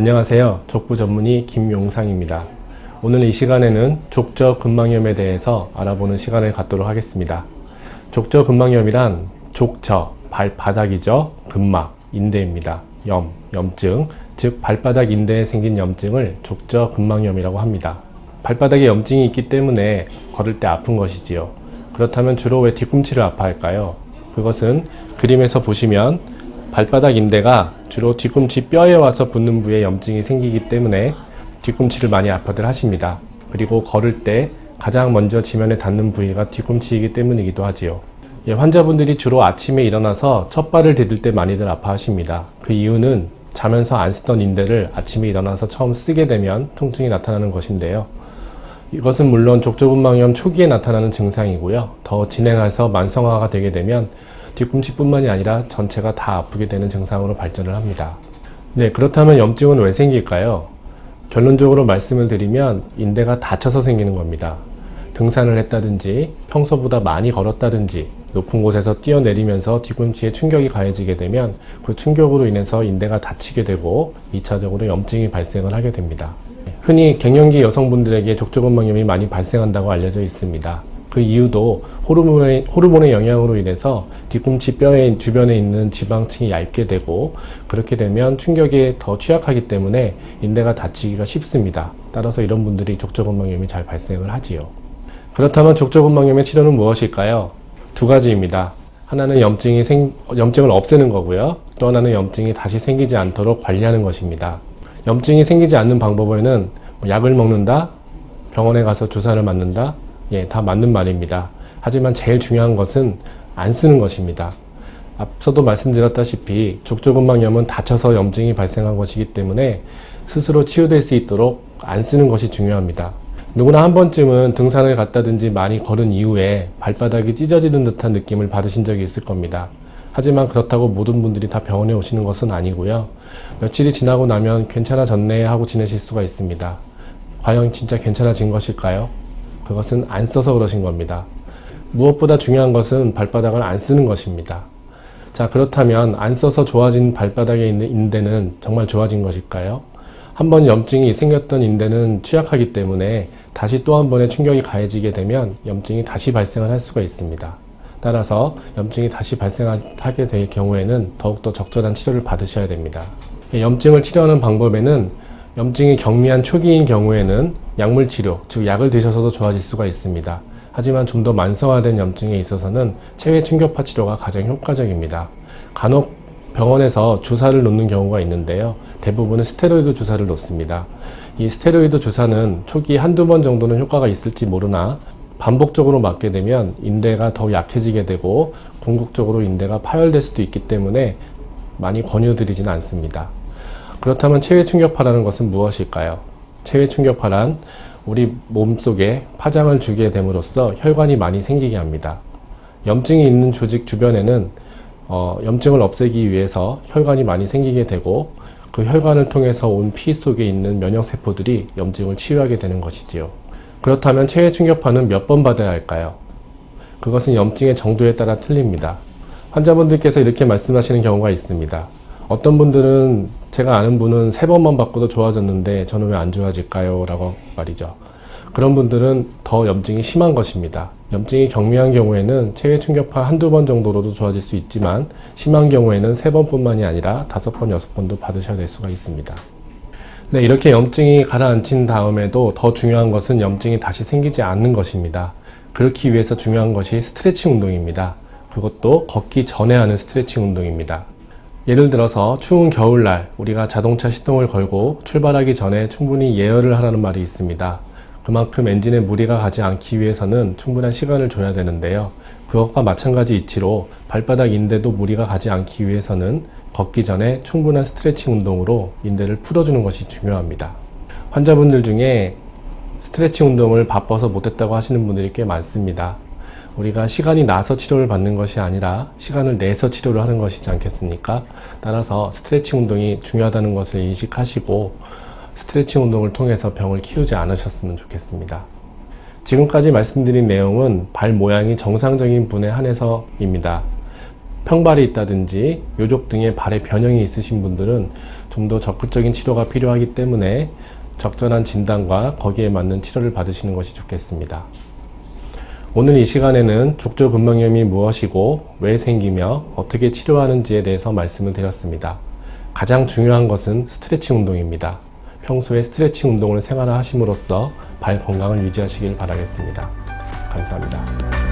안녕하세요. 족부 전문의 김용상입니다. 오늘 이 시간에는 족저근막염에 대해서 알아보는 시간을 갖도록 하겠습니다. 족저근막염이란 족저, 발바닥이죠. 근막, 인대입니다. 염증, 즉 발바닥 인대에 생긴 염증을 족저근막염이라고 합니다. 발바닥에 염증이 있기 때문에 걸을 때 아픈 것이지요. 그렇다면 주로 왜 뒤꿈치를 아파할까요? 그것은 그림에서 보시면 발바닥 인대가 주로 뒤꿈치 뼈에 와서 붙는 부위에 염증이 생기기 때문에 뒤꿈치를 많이 아파들 하십니다. 그리고 걸을 때 가장 먼저 지면에 닿는 부위가 뒤꿈치이기 때문이기도 하지요. 환자분들이 주로 아침에 일어나서 첫 발을 디딜 때 많이들 아파하십니다. 그 이유는 자면서 안 쓰던 인대를 아침에 일어나서 처음 쓰게 되면 통증이 나타나는 것인데요. 이것은 물론 족저근막염 초기에 나타나는 증상이고요. 더 진행해서 만성화가 되게 되면 뒤꿈치뿐만이 아니라 전체가 다 아프게 되는 증상으로 발전을 합니다. 네, 그렇다면 염증은 왜 생길까요? 결론적으로 말씀을 드리면 인대가 다쳐서 생기는 겁니다. 등산을 했다든지 평소보다 많이 걸었다든지 높은 곳에서 뛰어내리면서 뒤꿈치에 충격이 가해지게 되면 그 충격으로 인해서 인대가 다치게 되고 2차적으로 염증이 발생을 하게 됩니다. 흔히 갱년기 여성분들에게 족저근막염이 많이 발생한다고 알려져 있습니다. 그 이유도 호르몬의 영향으로 인해서 뒤꿈치 뼈의 주변에 있는 지방층이 얇게 되고 그렇게 되면 충격에 더 취약하기 때문에 인대가 다치기가 쉽습니다. 따라서 이런 분들이 족저근막염이 잘 발생을 하지요. 그렇다면 족저근막염의 치료는 무엇일까요? 두 가지입니다. 하나는 염증을 없애는 거고요. 또 하나는 염증이 다시 생기지 않도록 관리하는 것입니다. 염증이 생기지 않는 방법에는 약을 먹는다, 병원에 가서 주사를 맞는다, 다 맞는 말입니다. 하지만 제일 중요한 것은 안 쓰는 것입니다. 앞서도 말씀드렸다시피 족저근막염은 다쳐서 염증이 발생한 것이기 때문에 스스로 치유될 수 있도록 안 쓰는 것이 중요합니다. 누구나 한 번쯤은 등산을 갔다든지 많이 걸은 이후에 발바닥이 찢어지는 듯한 느낌을 받으신 적이 있을 겁니다. 하지만 그렇다고 모든 분들이 다 병원에 오시는 것은 아니고요. 며칠이 지나고 나면 괜찮아졌네 하고 지내실 수가 있습니다. 과연 진짜 괜찮아진 것일까요? 그것은 안 써서 그러신 겁니다. 무엇보다 중요한 것은 발바닥을 안 쓰는 것입니다. 자, 그렇다면 안 써서 좋아진 발바닥에 있는 인대는 정말 좋아진 것일까요? 한번 염증이 생겼던 인대는 취약하기 때문에 다시 또 한 번의 충격이 가해지게 되면 염증이 다시 발생을 할 수가 있습니다. 따라서 염증이 다시 발생하게 될 경우에는 더욱더 적절한 치료를 받으셔야 됩니다. 염증을 치료하는 방법에는 염증이 경미한 초기인 경우에는 약물 치료, 즉 약을 드셔서도 좋아질 수가 있습니다. 하지만 좀 더 만성화된 염증에 있어서는 체외 충격파 치료가 가장 효과적입니다. 간혹 병원에서 주사를 놓는 경우가 있는데요. 대부분은 스테로이드 주사를 놓습니다. 이 스테로이드 주사는 초기 한두 번 정도는 효과가 있을지 모르나 반복적으로 맞게 되면 인대가 더 약해지게 되고 궁극적으로 인대가 파열될 수도 있기 때문에 많이 권유드리지는 않습니다. 그렇다면 체외 충격파라는 것은 무엇일까요? 체외 충격파란 우리 몸속에 파장을 주게 됨으로써 혈관이 많이 생기게 합니다. 염증이 있는 조직 주변에는 염증을 없애기 위해서 혈관이 많이 생기게 되고 그 혈관을 통해서 온 피 속에 있는 면역세포들이 염증을 치유하게 되는 것이지요. 그렇다면 체외 충격파는 몇 번 받아야 할까요? 그것은 염증의 정도에 따라 틀립니다. 환자분들께서 이렇게 말씀하시는 경우가 있습니다. 어떤 분들은 제가 아는 분은 3번만 받고도 좋아졌는데 저는 왜 안 좋아질까요? 라고 말이죠. 그런 분들은 더 염증이 심한 것입니다. 염증이 경미한 경우에는 체외 충격파 한두 번 정도로도 좋아질 수 있지만 심한 경우에는 3번뿐만이 아니라 5번, 6번도 받으셔야 될 수가 있습니다. 네, 이렇게 염증이 가라앉힌 다음에도 더 중요한 것은 염증이 다시 생기지 않는 것입니다. 그렇기 위해서 중요한 것이 스트레칭 운동입니다. 그것도 걷기 전에 하는 스트레칭 운동입니다. 예를 들어서 추운 겨울날 우리가 자동차 시동을 걸고 출발하기 전에 충분히 예열을 하라는 말이 있습니다. 그만큼 엔진에 무리가 가지 않기 위해서는 충분한 시간을 줘야 되는데요. 그것과 마찬가지 이치로 발바닥 인대도 무리가 가지 않기 위해서는 걷기 전에 충분한 스트레칭 운동으로 인대를 풀어주는 것이 중요합니다. 환자분들 중에 스트레칭 운동을 바빠서 못했다고 하시는 분들이 꽤 많습니다. 우리가 시간이 나서 치료를 받는 것이 아니라 시간을 내서 치료를 하는 것이지 않겠습니까? 따라서 스트레칭 운동이 중요하다는 것을 인식하시고 스트레칭 운동을 통해서 병을 키우지 않으셨으면 좋겠습니다. 지금까지 말씀드린 내용은 발 모양이 정상적인 분에 한해서입니다. 평발이 있다든지 요족 등의 발의 변형이 있으신 분들은 좀 더 적극적인 치료가 필요하기 때문에 적절한 진단과 거기에 맞는 치료를 받으시는 것이 좋겠습니다. 오늘 이 시간에는 족저근막염이 무엇이고 왜 생기며 어떻게 치료하는지에 대해서 말씀을 드렸습니다. 가장 중요한 것은 스트레칭 운동입니다. 평소에 스트레칭 운동을 생활화하심으로써 발 건강을 유지하시길 바라겠습니다. 감사합니다.